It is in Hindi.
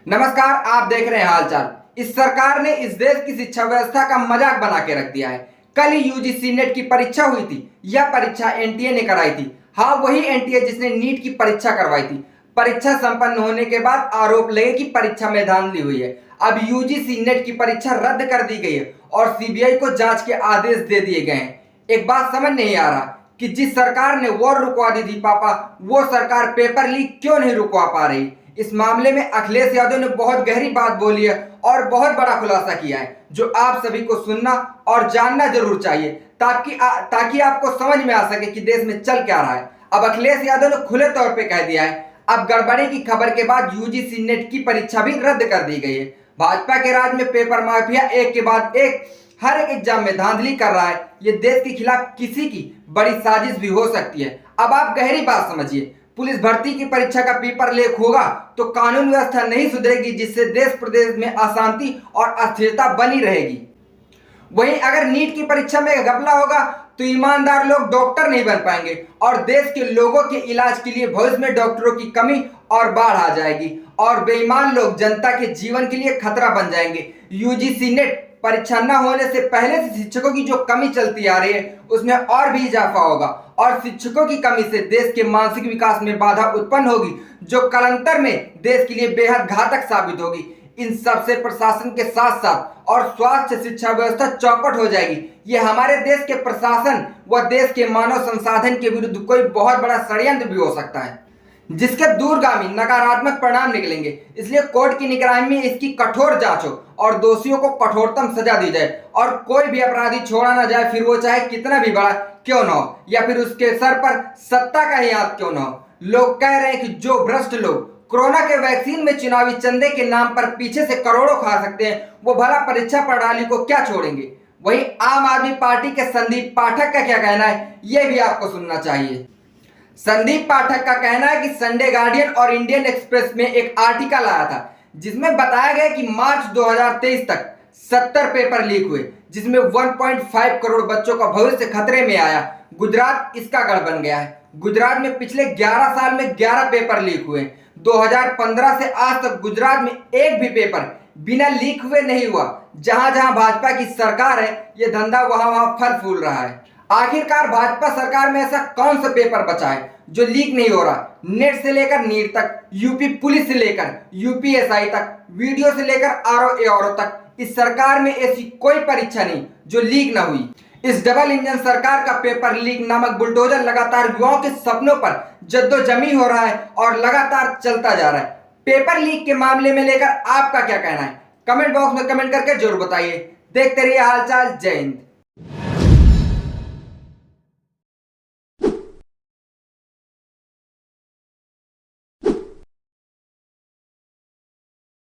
नमस्कार, आप देख रहे हैं हालचाल। इस सरकार ने इस देश की शिक्षा व्यवस्था का मजाक बना के रख दिया है। कल ही यूजीसी नेट की परीक्षा हुई थी। यह परीक्षा एनटीए ने कराई थी। हाँ, वही एनटीए जिसने नीट की परीक्षा करवाई थी। परीक्षा संपन्न होने के बाद आरोप लगे कि परीक्षा में धांधली हुई है। अब यूजीसी नेट की परीक्षा रद्द कर दी गई है और सीबीआई को जांच के आदेश दे दिए गए हैं। एक बात समझ नहीं आ रहा कि जिस सरकार ने वॉर रुकवा दी थी पापा, वो सरकार पेपर लीक क्यों नहीं रुकवा पा रही। इस मामले में अखिलेश यादव ने बहुत गहरी बात बोली है और बहुत बड़ा खुलासा किया है, जो आप सभी को सुनना और जानना जरूर चाहिए ताकि आपको समझ में आ सके कि देश में चल क्या रहा है। अब अखिलेश यादव ने खुले तौर पे कह दिया है, अब गड़बड़ी की खबर के बाद यूजीसी नेट की परीक्षा भी रद्द कर दी गई है। भाजपा के राज में पेपर माफिया एक के बाद एक हर एक एग्जाम में धांधली कर रहा है। ये देश के खिलाफ किसी की बड़ी साजिश भी हो सकती है। अब आप गहरी बात समझिए। पुलिस भर्ती की परीक्षा का पेपर लीक होगा तो कानून व्यवस्था नहीं सुधरेगी, जिससे देश प्रदेश में अशांति और अस्थिरता बनी रहेगी। वहीं अगर नीट की परीक्षा में घपला होगा तो ईमानदार लोग डॉक्टर नहीं बन पाएंगे और देश के लोगों के इलाज के लिए भविष्य में डॉक्टरों की कमी और बाढ़ आ जाएगी और बेईमान लोग जनता के जीवन के लिए खतरा बन जाएंगे। यूजीसी नेट परीक्षा न होने से पहले से शिक्षकों की जो कमी चलती आ रही है उसमें और भी इजाफा होगा और शिक्षकों की कमी से देश के मानसिक विकास में बाधा उत्पन्न होगी, जो कालांतर में देश के लिए बेहद घातक साबित होगी। इन सब से प्रशासन के साथ साथ और स्वास्थ्य शिक्षा व्यवस्था चौपट हो जाएगी। ये हमारे देश के प्रशासन व देश के मानव संसाधन के विरुद्ध कोई बहुत बड़ा षड्यंत्र भी हो सकता है, जिसके दूरगामी नकारात्मक परिणाम निकलेंगे। इसलिए कोर्ट की निगरानी में इसकी कठोर जांच हो और दोषियों को कठोरतम सजा दी जाए और कोई भी अपराधी छोड़ा ना जाए, फिर वो चाहे कितना भी बड़ा क्यों ना हो या फिर उसके सर पर सत्ता का ही हाथ क्यों ना हो। लोग कह रहे हैं कि जो भ्रष्ट लोग कोरोना के वैक्सीन में चुनावी चंदे के नाम पर पीछे से करोड़ों खा सकते हैं, वो भला परीक्षा प्रणाली को क्या छोड़ेंगे। वहीं आम आदमी पार्टी के संदीप पाठक का क्या कहना है, ये भी आपको सुनना चाहिए। संदीप पाठक का कहना है कि संडे गार्डियन और इंडियन एक्सप्रेस में एक आर्टिकल आया था जिसमें बताया गया कि मार्च 2023 तक 70 पेपर लीक हुए, जिसमें 1.5 करोड़ बच्चों का भविष्य खतरे में आया। गुजरात इसका गढ़ बन गया है। गुजरात में पिछले 11 साल में 11 पेपर लीक हुए। 2015 से आज तक गुजरात में एक भी पेपर बिना लीक हुए नहीं हुआ। जहां जहां भाजपा की सरकार है, ये धंधा वहां वहां फल फूल रहा है। आखिरकार भाजपा सरकार में ऐसा कौन सा पेपर बचा है जो लीक नहीं हो रहा। नेट से लेकर नीट तक, यूपी पुलिस से लेकर यूपीएसआई तक, वीडियो से लेकर आरओ तक, इस सरकार में ऐसी कोई परीक्षा नहीं जो लीक ना हुई। इस डबल इंजन सरकार का पेपर लीक नामक बुलडोजर लगातार युवाओं के सपनों पर जद्दोजमी हो रहा है और लगातार चलता जा रहा है। पेपर लीक के मामले में लेकर आपका क्या कहना है, कमेंट बॉक्स में कमेंट करके जरूर बताइए। देखते रहिए हालचाल। जय हिंद।